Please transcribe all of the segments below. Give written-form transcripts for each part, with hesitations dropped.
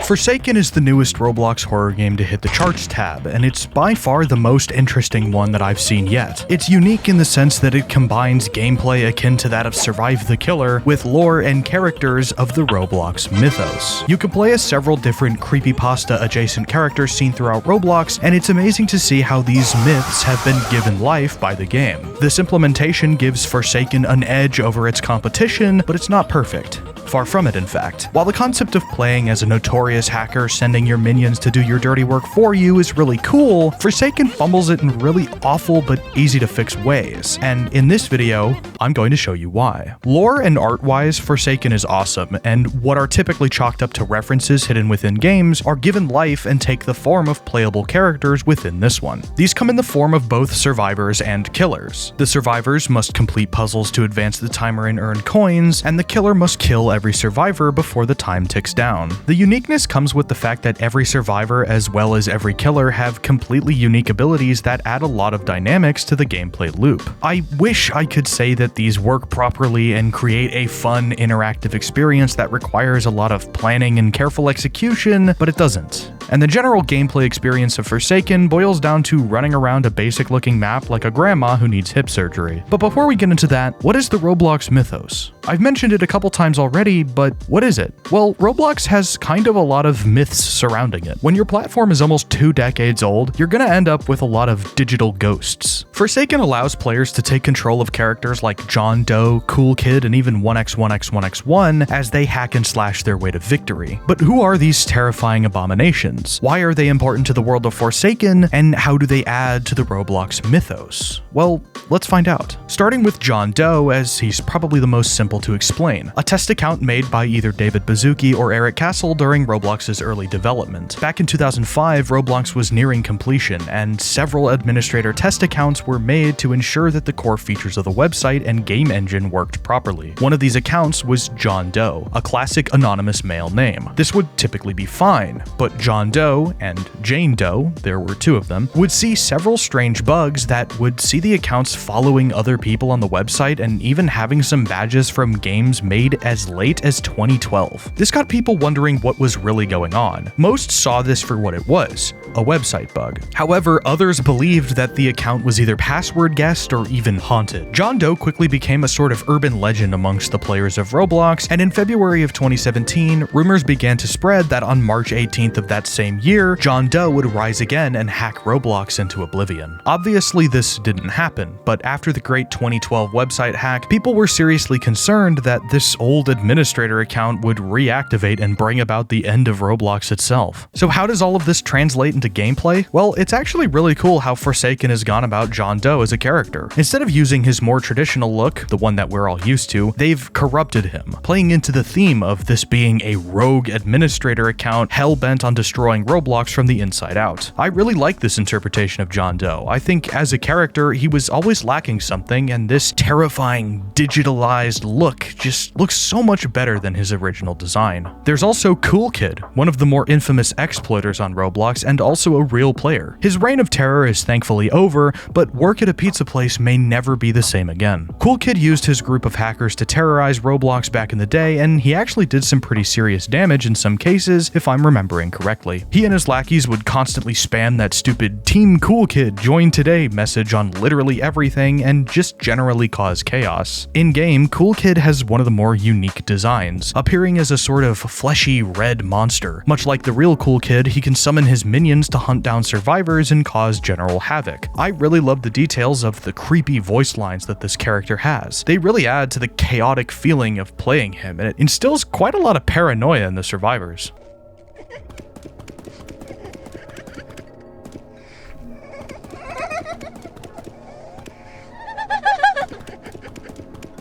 Forsaken is the newest Roblox horror game to hit the charts tab, and it's by far the most interesting one that I've seen yet. It's unique in the sense that it combines gameplay akin to that of Survive the Killer with lore and characters of the Roblox mythos. You can play as several different creepypasta adjacent characters seen throughout Roblox, and it's amazing to see how these myths have been given life by the game. This implementation gives Forsaken an edge over its competition, but it's not perfect. Far from it, in fact. While the concept of playing as a notorious hacker sending your minions to do your dirty work for you is really cool, Forsaken fumbles it in really awful but easy to fix ways, and in this video, I'm going to show you why. Lore and art-wise, Forsaken is awesome, and what are typically chalked up to references hidden within games are given life and take the form of playable characters within this one. These come in the form of both survivors and killers. The survivors must complete puzzles to advance the timer and earn coins, and the killer must kill every survivor before the time ticks down. The uniqueness comes with the fact that every survivor as well as every killer have completely unique abilities that add a lot of dynamics to the gameplay loop. I wish I could say that these work properly and create a fun, interactive experience that requires a lot of planning and careful execution, but it doesn't. And the general gameplay experience of Forsaken boils down to running around a basic looking map like a grandma who needs hip surgery. But before we get into that, what is the Roblox mythos? I've mentioned it a couple times already, but what is it? Well, Roblox has kind of a lot of myths surrounding it. When your platform is almost 2 decades old, you're gonna end up with a lot of digital ghosts. Forsaken allows players to take control of characters like John Doe, Cool Kid, and even 1x1x1x1 as they hack and slash their way to victory. But who are these terrifying abominations? Why are they important to the world of Forsaken, and how do they add to the Roblox mythos? Well, let's find out. Starting with John Doe, as he's probably the most simple to explain. A test account made by either David Baszucki or Eric Castle during Roblox's early development. Back in 2005, Roblox was nearing completion, and several administrator test accounts were made to ensure that the core features of the website and game engine worked properly. One of these accounts was John Doe, a classic anonymous male name. This would typically be fine, but John Doe and Jane Doe, there were 2 of them, would see several strange bugs that would see the accounts following other people on the website and even having some badges from games made as late as 2012. This got people wondering what was really going on. Most saw this for what it was, a website bug. However, others believed that the account was either password guessed or even haunted. John Doe quickly became a sort of urban legend amongst the players of Roblox, and in February of 2017, rumors began to spread that on March 18th of that same year, John Doe would rise again and hack Roblox into oblivion. Obviously, this didn't happen, but after the great 2012 website hack, people were seriously concerned that this old administrator account would reactivate and bring about the end of Roblox itself. So how does all of this translate into gameplay? Well, it's actually really cool how Forsaken has gone about John Doe as a character. Instead of using his more traditional look, the one that we're all used to, they've corrupted him, playing into the theme of this being a rogue administrator account hell-bent on destroying Roblox from the inside out. I really like this interpretation of John Doe. I think as a character, he was always lacking something, and this terrifying, digitalized look just looks so much better than his original design. There's also Cool Kid, one of the more infamous exploiters on Roblox and also a real player. His reign of terror is thankfully over, but work at a pizza place may never be the same again. Cool Kid used his group of hackers to terrorize Roblox back in the day, and he actually did some pretty serious damage in some cases, if I'm remembering correctly. He and his lackeys would constantly spam that stupid Team Cool Kid join today message on literally everything and just generally cause chaos. In-game, Cool Kid has one of the more unique designs, appearing as a sort of fleshy red monster. Much like the real Cool Kid, he can summon his minions to hunt down survivors and cause general havoc. I really love the details of the creepy voice lines that this character has. They really add to the chaotic feeling of playing him, and it instills quite a lot of paranoia in the survivors.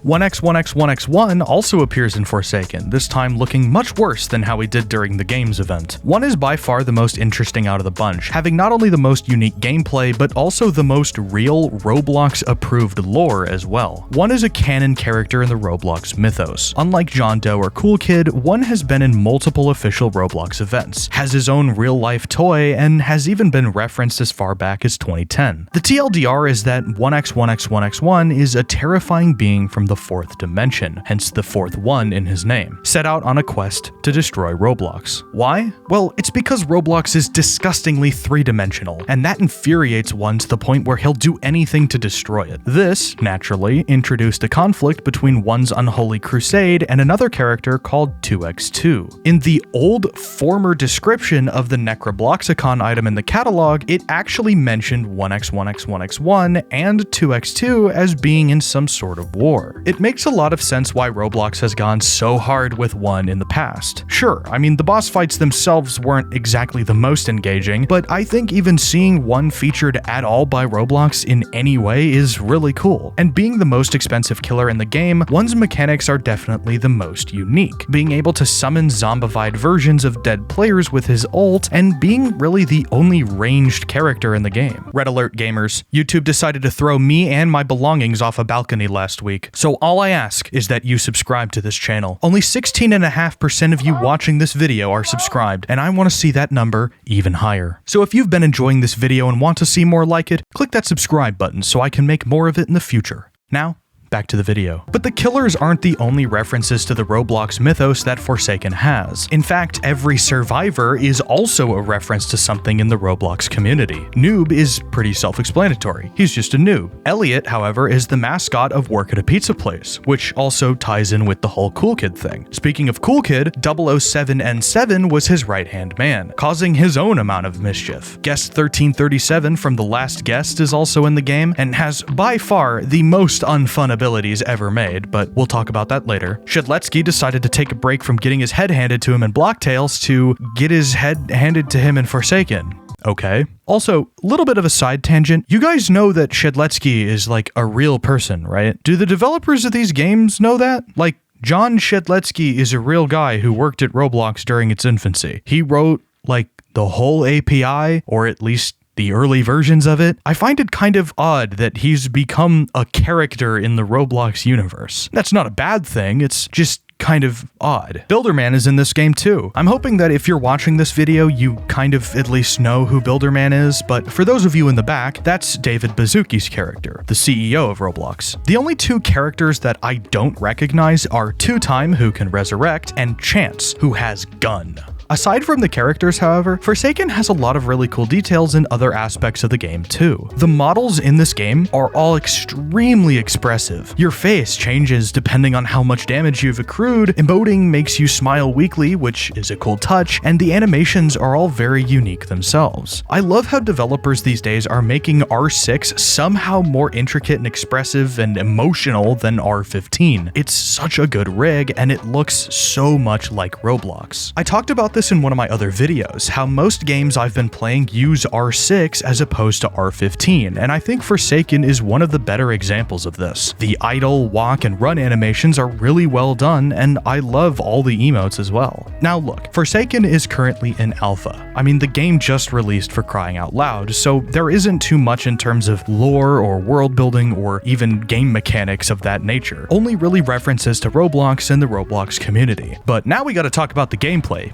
1x1x1x1 also appears in Forsaken, this time looking much worse than how he did during the game's event. 1 is by far the most interesting out of the bunch, having not only the most unique gameplay, but also the most real Roblox-approved lore as well. 1 is a canon character in the Roblox mythos. Unlike John Doe or Cool Kid, 1 has been in multiple official Roblox events, has his own real-life toy, and has even been referenced as far back as 2010. The TLDR is that 1x1x1x1 is a terrifying being from the the fourth dimension, hence the fourth one in his name, set out on a quest to destroy Roblox. Why? Well, it's because Roblox is disgustingly three-dimensional, and that infuriates one to the point where he'll do anything to destroy it. This, naturally, introduced a conflict between one's unholy crusade and another character called 2x2. In the old former description of the Necrobloxicon item in the catalog, it actually mentioned 1x1x1x1 and 2x2 as being in some sort of war. It makes a lot of sense why Roblox has gone so hard with 1 in the past. Sure, I mean, the boss fights themselves weren't exactly the most engaging, but I think even seeing 1 featured at all by Roblox in any way is really cool. And being the most expensive killer in the game, 1's mechanics are definitely the most unique. Being able to summon zombified versions of dead players with his ult, and being really the only ranged character in the game. Red alert, gamers. YouTube decided to throw me and my belongings off a balcony last week, so all I ask is that you subscribe to this channel. Only 16.5% of you watching this video are subscribed, and I want to see that number even higher. So if you've been enjoying this video and want to see more like it, click that subscribe button so I can make more of it in the future. Now, back to the video. But the killers aren't the only references to the Roblox mythos that Forsaken has. In fact, every survivor is also a reference to something in the Roblox community. Noob is pretty self-explanatory. He's just a noob. Elliot, however, is the mascot of Work at a Pizza Place, which also ties in with the whole Cool Kid thing. Speaking of Cool Kid, 007N7 was his right-hand man, causing his own amount of mischief. Guest 1337 from The Last Guest is also in the game, and has by far the most unfun abilities ever made, but we'll talk about that later. Shedletsky decided to take a break from getting his head handed to him in Block Tales to get his head handed to him in Forsaken. Okay. Also, a little bit of a side tangent. You guys know that Shedletsky is like a real person, right? Do the developers of these games know that? Like, John Shedletsky is a real guy who worked at Roblox during its infancy. He wrote, like, the whole API, or at least the early versions of it. I find it kind of odd that he's become a character in the Roblox universe. That's not a bad thing, it's just kind of odd. Builderman is in this game too. I'm hoping that if you're watching this video, you kind of at least know who Builderman is, but for those of you in the back, that's David Baszucki's character, the CEO of Roblox. The only 2 characters that I don't recognize are Two Time, who can resurrect, and Chance, who has gun. Aside from the characters, however, Forsaken has a lot of really cool details in other aspects of the game too. The models in this game are all extremely expressive. Your face changes depending on how much damage you've accrued, emoting makes you smile weakly, which is a cool touch, and the animations are all very unique themselves. I love how developers these days are making R6 somehow more intricate and expressive and emotional than R15. It's such a good rig, and it looks so much like Roblox. I talked about this in one of my other videos, how most games I've been playing use R6 as opposed to R15, and I think Forsaken is one of the better examples of this. The idle, walk, and run animations are really well done, and I love all the emotes as well. Now look, Forsaken is currently in alpha. I mean, the game just released for crying out loud, so there isn't too much in terms of lore or world building or even game mechanics of that nature. Only really references to Roblox and the Roblox community. But now we gotta talk about the gameplay,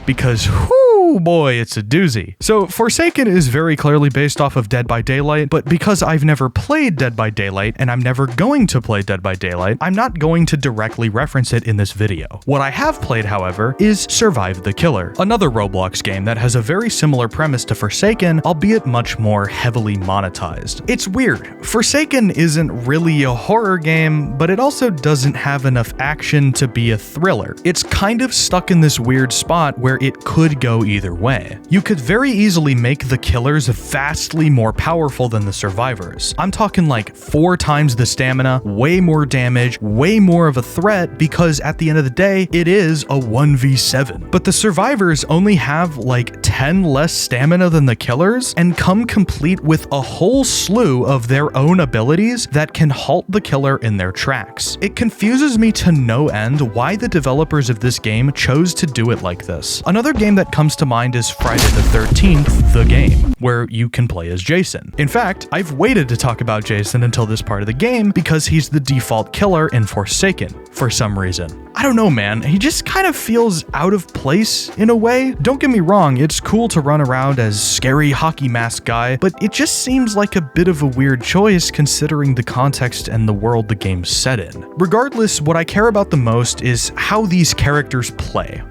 because whoo boy, it's a doozy. So Forsaken is very clearly based off of Dead by Daylight, but because I've never played Dead by Daylight and I'm never going to play Dead by Daylight, I'm not going to directly reference it in this video. What I have played, however, is Survive the Killer, another Roblox game that has a very similar premise to Forsaken, albeit much more heavily monetized. It's weird. Forsaken isn't really a horror game, but it also doesn't have enough action to be a thriller. It's kind of stuck in this weird spot where it could go either way. You could very easily make the killers vastly more powerful than the survivors. I'm talking like 4 times the stamina, way more damage, way more of a threat, because at the end of the day, it is a 1v7. But the survivors only have like 10 less stamina than the killers and come complete with a whole slew of their own abilities that can halt the killer in their tracks. It confuses me to no end why the developers of this game chose to do it like this. Another game that comes to mind is Friday the 13th, the game, where you can play as Jason. In fact, I've waited to talk about Jason until this part of the game because he's the default killer in Forsaken for some reason. I don't know, man, he just kind of feels out of place in a way. Don't get me wrong, it's It's cool to run around as scary hockey mask guy, but it just seems like a bit of a weird choice considering the context and the world the game's set in. Regardless, what I care about the most is how these characters play.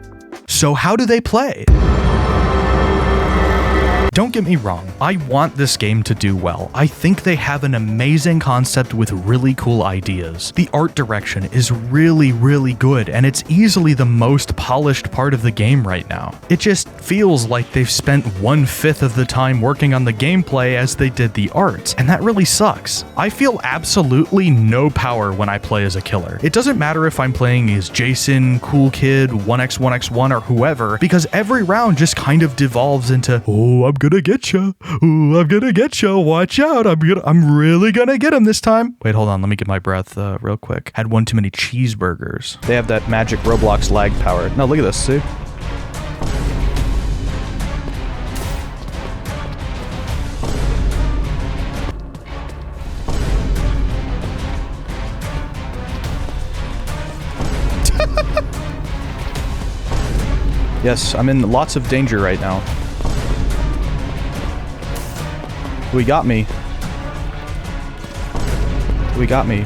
So how do they play? Don't get me wrong, I want this game to do well. I think they have an amazing concept with really cool ideas. The art direction is really, really good, and it's easily the most polished part of the game right now. It just feels like they've spent 1/5 of the time working on the gameplay as they did the art, and that really sucks. I feel absolutely no power when I play as a killer. It doesn't matter if I'm playing as Jason, Cool Kid, 1x1x1, or whoever, because every round just kind of devolves into, oh, I'm gonna get ya. Ooh, I'm gonna get ya. Watch out. I'm really gonna get him this time. Wait, hold on. Let me get my breath real quick. Had one too many cheeseburgers. They have that magic Roblox lag power. No, look at this. See? Yes, I'm in lots of danger right now. We got me. We got me.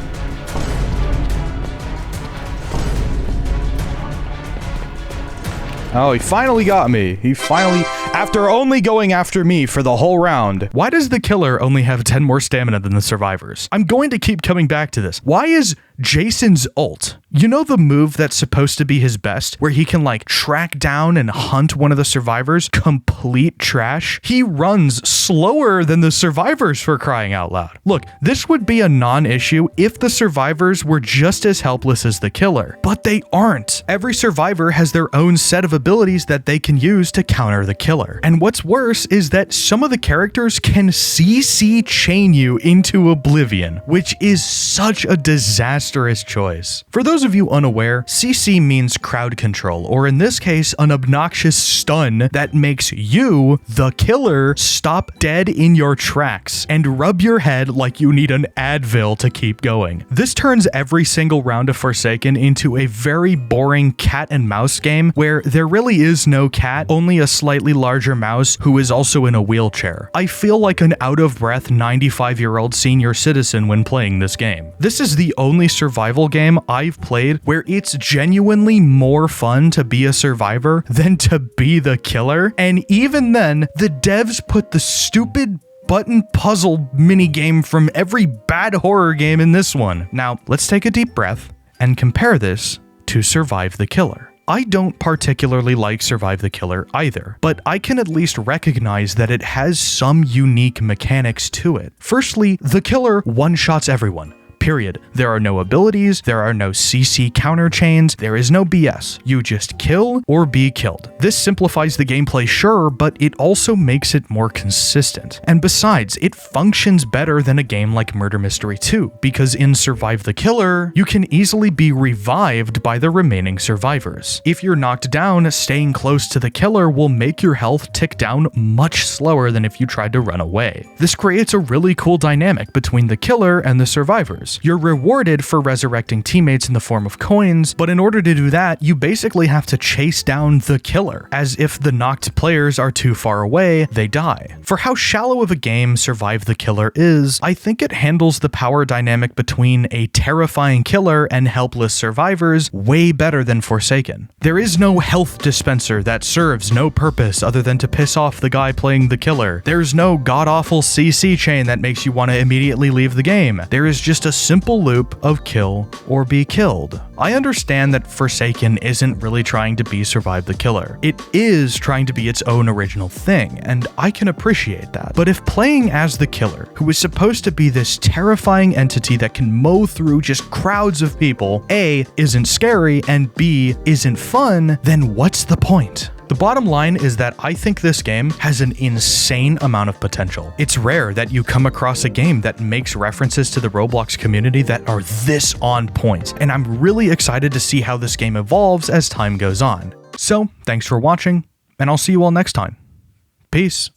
Oh, he finally got me. He finally, after only going after me for the whole round. Why does the killer only have 10 more stamina than the survivors? I'm going to keep coming back to this. Why is Jason's ult, you know the move that's supposed to be his best, where he can like track down and hunt one of the survivors? Complete trash. He runs slower than the survivors, for crying out loud. Look, this would be a non-issue if the survivors were just as helpless as the killer, but they aren't. Every survivor has their own set of abilities that they can use to counter the killer. And what's worse is that some of the characters can CC chain you into oblivion, which is such a disastrous choice. For those of you unaware, CC means crowd control, or in this case, an obnoxious stun that makes you, the killer, stop dead in your tracks and rub your head like you need an Advil to keep going. This turns every single round of Forsaken into a very boring cat and mouse game where there really is no cat, only a slightly larger mouse who is also in a wheelchair. I feel like an out-of-breath 95-year-old senior citizen when playing this game. This is the only survival game I've played where it's genuinely more fun to be a survivor than to be the killer, and even then, the devs put the stupid button puzzle minigame from every bad horror game in this one. Now, let's take a deep breath and compare this to Survive the Killer. I don't particularly like Survive the Killer either, but I can at least recognize that it has some unique mechanics to it. Firstly, the killer one-shots everyone. Period. There are no abilities, there are no CC counter chains, there is no BS. You just kill or be killed. This simplifies the gameplay, sure, but it also makes it more consistent. And besides, it functions better than a game like Murder Mystery 2, because in Survive the Killer, you can easily be revived by the remaining survivors. If you're knocked down, staying close to the killer will make your health tick down much slower than if you tried to run away. This creates a really cool dynamic between the killer and the survivors. You're rewarded for resurrecting teammates in the form of coins, but in order to do that, you basically have to chase down the killer, as if the knocked players are too far away, they die. For how shallow of a game Survive the Killer is, I think it handles the power dynamic between a terrifying killer and helpless survivors way better than Forsaken. There is no health dispenser that serves no purpose other than to piss off the guy playing the killer. There's no god-awful CC chain that makes you want to immediately leave the game. There is just a simple loop of kill or be killed. I understand that Forsaken isn't really trying to be Survive the Killer. It is trying to be its own original thing, and I can appreciate that. But if playing as the killer, who is supposed to be this terrifying entity that can mow through just crowds of people, A, isn't scary, and B, isn't fun, then what's the point? The bottom line is that I think this game has an insane amount of potential. It's rare that you come across a game that makes references to the Roblox community that are this on point, and I'm really excited to see how this game evolves as time goes on. So, thanks for watching, and I'll see you all next time. Peace.